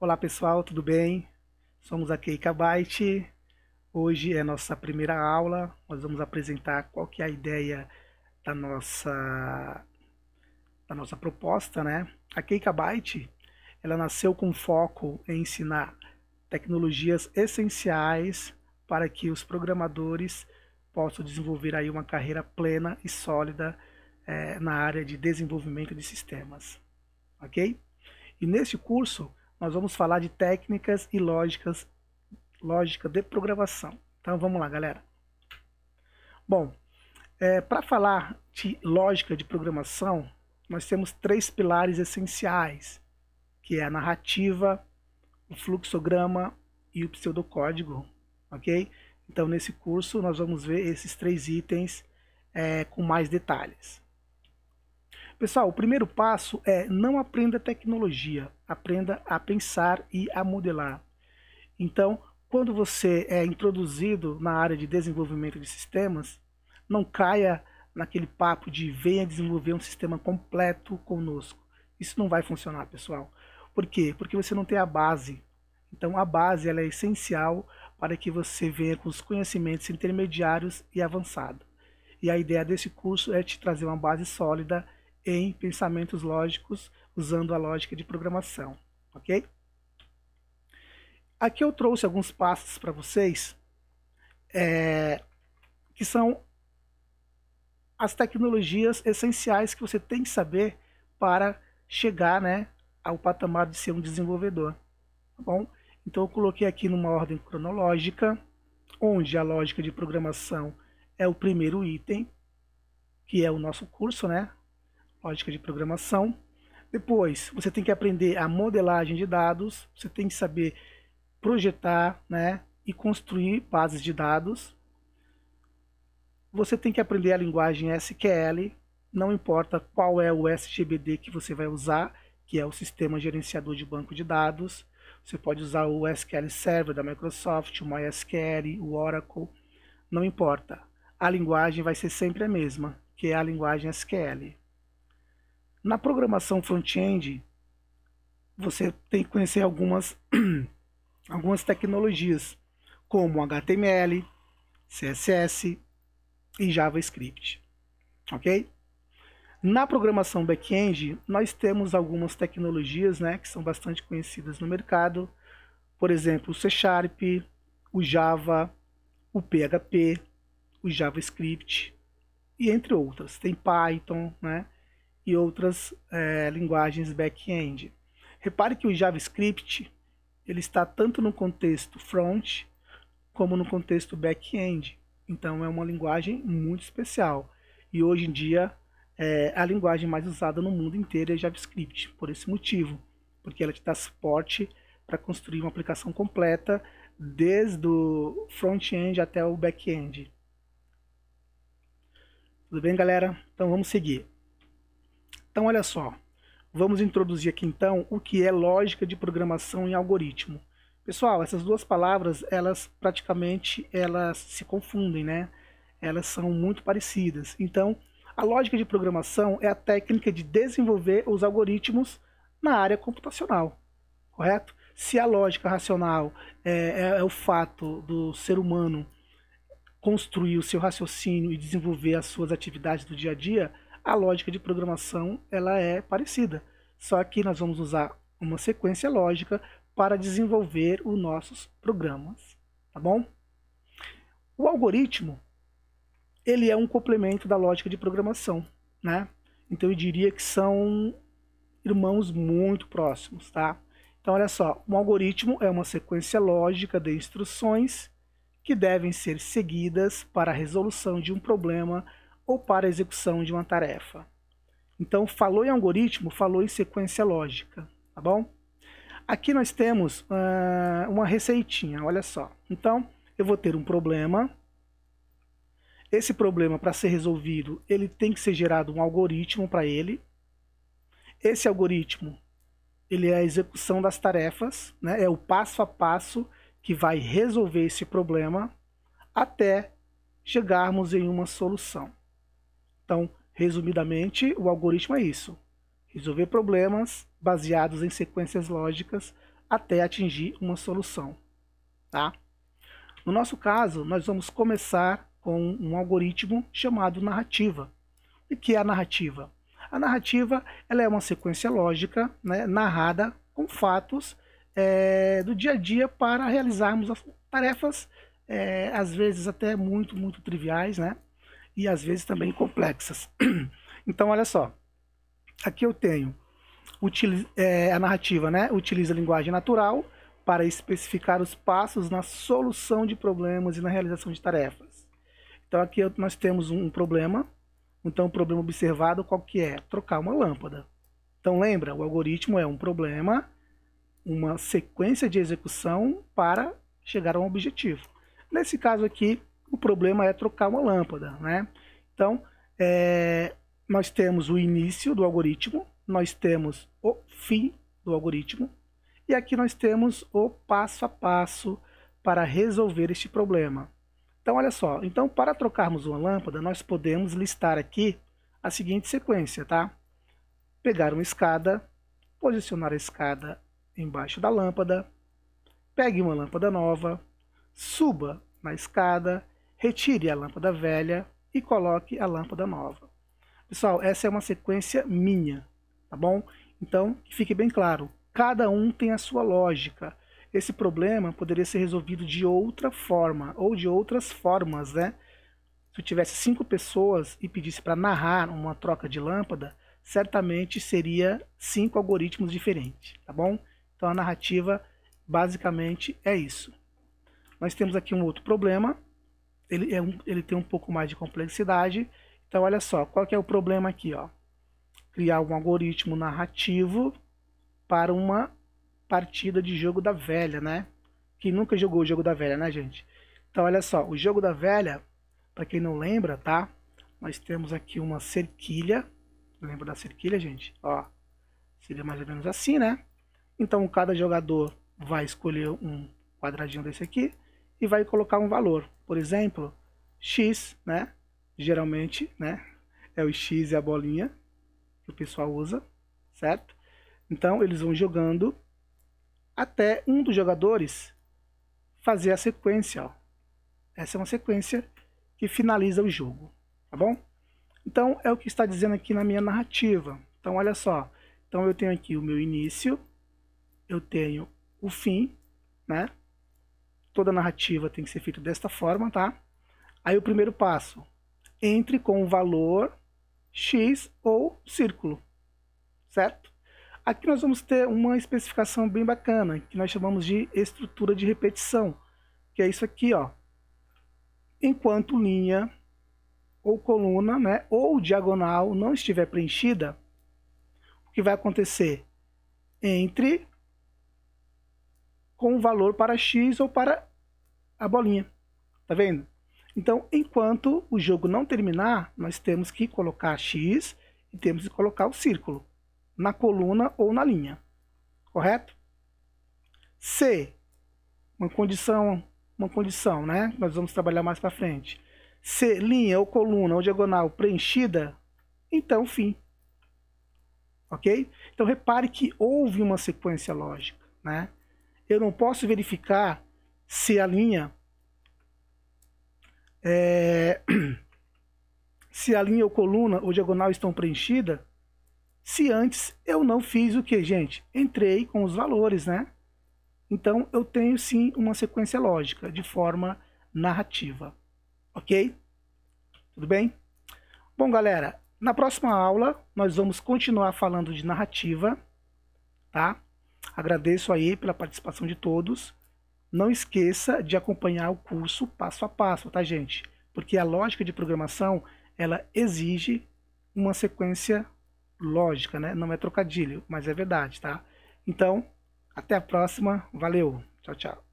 Olá pessoal, tudo bem? Somos a Keikabyte. Hoje é nossa primeira aula. Nós vamos apresentar qual que é a ideia da nossa proposta, né? A Keikabyte, ela nasceu com foco em ensinar tecnologias essenciais para que os programadores possam desenvolver aí uma carreira plena e sólida na área de desenvolvimento de sistemas, ok? E nesse curso nós vamos falar de técnicas e lógica de programação. Então vamos lá, galera. Bom, para falar de lógica de programação, nós temos três pilares essenciais, que é a narrativa, o fluxograma e o pseudocódigo, ok? Então nesse curso nós vamos ver esses três itens com mais detalhes. Pessoal, o primeiro passo é não aprenda tecnologia, aprenda a pensar e a modelar. Então, quando você é introduzido na área de desenvolvimento de sistemas, não caia naquele papo de venha desenvolver um sistema completo conosco. Isso não vai funcionar, pessoal. Por quê? Porque você não tem a base. Então, a base ela é essencial para que você venha com os conhecimentos intermediários e avançados. E a ideia desse curso é te trazer uma base sólida em pensamentos lógicos usando a lógica de programação, ok? Aqui eu trouxe alguns passos para vocês que são as tecnologias essenciais que você tem que saber para chegar, né, ao patamar de ser um desenvolvedor, tá bom? Então eu coloquei aqui numa ordem cronológica, onde a lógica de programação é o primeiro item, que é o nosso curso, né? Lógica de programação. Depois, você tem que aprender a modelagem de dados, você tem que saber projetar, né, e construir bases de dados. Você tem que aprender a linguagem SQL, não importa qual é o SGBD que você vai usar, que é o Sistema Gerenciador de Banco de Dados. Você pode usar o SQL Server da Microsoft, o MySQL, o Oracle, não importa. A linguagem vai ser sempre a mesma, que é a linguagem SQL. Na programação front-end, você tem que conhecer algumas tecnologias, como HTML, CSS e JavaScript, ok? Na programação back-end, nós temos algumas tecnologias, né, que são bastante conhecidas no mercado, por exemplo, o C#, o Java, o PHP, o JavaScript, e entre outras. Tem Python, né, e outras linguagens back-end. Repare que o JavaScript ele está tanto no contexto front como no contexto back-end. Então é uma linguagem muito especial. E hoje em dia a linguagem mais usada no mundo inteiro é JavaScript, por esse motivo, porque ela te dá suporte para construir uma aplicação completa desde o front-end até o back-end. Tudo bem, galera? Então vamos seguir. Então olha só, vamos introduzir aqui então o que é lógica de programação em algoritmo. Pessoal, essas duas palavras, elas se confundem, né? Elas são muito parecidas. Então, a lógica de programação é a técnica de desenvolver os algoritmos na área computacional, correto? Se a lógica racional é o fato do ser humano construir o seu raciocínio e desenvolver as suas atividades do dia a dia, a lógica de programação ela é parecida, só que nós vamos usar uma sequência lógica para desenvolver os nossos programas, tá bom? O algoritmo ele é um complemento da lógica de programação, né? Então eu diria que são irmãos muito próximos, tá? Então olha só, um algoritmo é uma sequência lógica de instruções que devem ser seguidas para a resolução de um problema ou para a execução de uma tarefa. Então, falou em algoritmo, falou em sequência lógica, tá bom? Aqui nós temos uma receitinha, olha só. Então, eu vou ter um problema. Esse problema, para ser resolvido, ele tem que ser gerado um algoritmo para ele. Esse algoritmo, ele é a execução das tarefas, né? É o passo a passo que vai resolver esse problema até chegarmos em uma solução. Então, resumidamente, o algoritmo é isso: resolver problemas baseados em sequências lógicas até atingir uma solução, tá? No nosso caso, nós vamos começar com um algoritmo chamado narrativa. O que é a narrativa? A narrativa ela é uma sequência lógica, né, narrada com fatos do dia a dia para realizarmos as tarefas, às vezes até muito triviais, né, e às vezes também complexas. Então, olha só, aqui eu tenho a narrativa, né, utiliza a linguagem natural para especificar os passos na solução de problemas e na realização de tarefas. Então aqui nós temos um problema. Então o problema observado qual que é? Trocar uma lâmpada. Então lembra, o algoritmo é um problema, uma sequência de execução para chegar a um objetivo. Nesse caso aqui, o problema é trocar uma lâmpada, né? Então nós temos o início do algoritmo, nós temos o fim do algoritmo, e aqui nós temos o passo a passo para resolver este problema. Então, olha só. Então, para trocarmos uma lâmpada, nós podemos listar aqui a seguinte sequência, tá? Pegar uma escada, posicionar a escada embaixo da lâmpada, pegue uma lâmpada nova, suba na escada, retire a lâmpada velha e coloque a lâmpada nova. Pessoal, essa é uma sequência minha, tá bom? Então, que fique bem claro. Cada um tem a sua lógica. Esse problema poderia ser resolvido de outra forma, ou de outras formas, né? Se eu tivesse 5 pessoas e pedisse para narrar uma troca de lâmpada, certamente seria 5 algoritmos diferentes, tá bom? Então a narrativa basicamente é isso. Nós temos aqui um outro problema, ele tem um pouco mais de complexidade. Então olha só, qual que é o problema aqui, ó? Criar um algoritmo narrativo para uma partida de jogo da velha, né? Quem nunca jogou o jogo da velha, né, gente? Então, olha só, o jogo da velha, para quem não lembra, tá? Nós temos aqui uma cerquilha. Lembra da cerquilha, gente? Ó, seria mais ou menos assim, né? Então, cada jogador vai escolher um quadradinho desse aqui e vai colocar um valor. Por exemplo, X, né? Geralmente, né? É o X e a bolinha que o pessoal usa, certo? Então, eles vão jogando até um dos jogadores fazer a sequência, ó. Essa é uma sequência que finaliza o jogo, tá bom? Então, é o que está dizendo aqui na minha narrativa. Então, olha só. Então, eu tenho aqui o meu início, eu tenho o fim, né? Toda narrativa tem que ser feita desta forma, tá? Aí, o primeiro passo. Entre com o valor X ou círculo, certo? Aqui nós vamos ter uma especificação bem bacana, que nós chamamos de estrutura de repetição, que é isso aqui, ó. Enquanto linha ou coluna, né, ou diagonal não estiver preenchida, o que vai acontecer? Entre com o valor para X ou para a bolinha, tá vendo? Então, enquanto o jogo não terminar, nós temos que colocar X e temos que colocar o círculo na coluna ou na linha, correto? Se uma condição, né? Nós vamos trabalhar mais para frente. Se linha ou coluna ou diagonal preenchida, então fim, ok? Então repare que houve uma sequência lógica, né? Eu não posso verificar se a linha se a linha ou coluna ou diagonal estão preenchidas se antes eu não fiz o que, gente? Entrei com os valores, né? Então, eu tenho sim uma sequência lógica de forma narrativa. Ok? Tudo bem? Bom, galera, na próxima aula nós vamos continuar falando de narrativa, tá? Agradeço aí pela participação de todos. Não esqueça de acompanhar o curso passo a passo, tá, gente? Porque a lógica de programação, ela exige uma sequência lógica, né? Não é trocadilho, mas é verdade, tá? Então, até a próxima. Valeu. Tchau, tchau.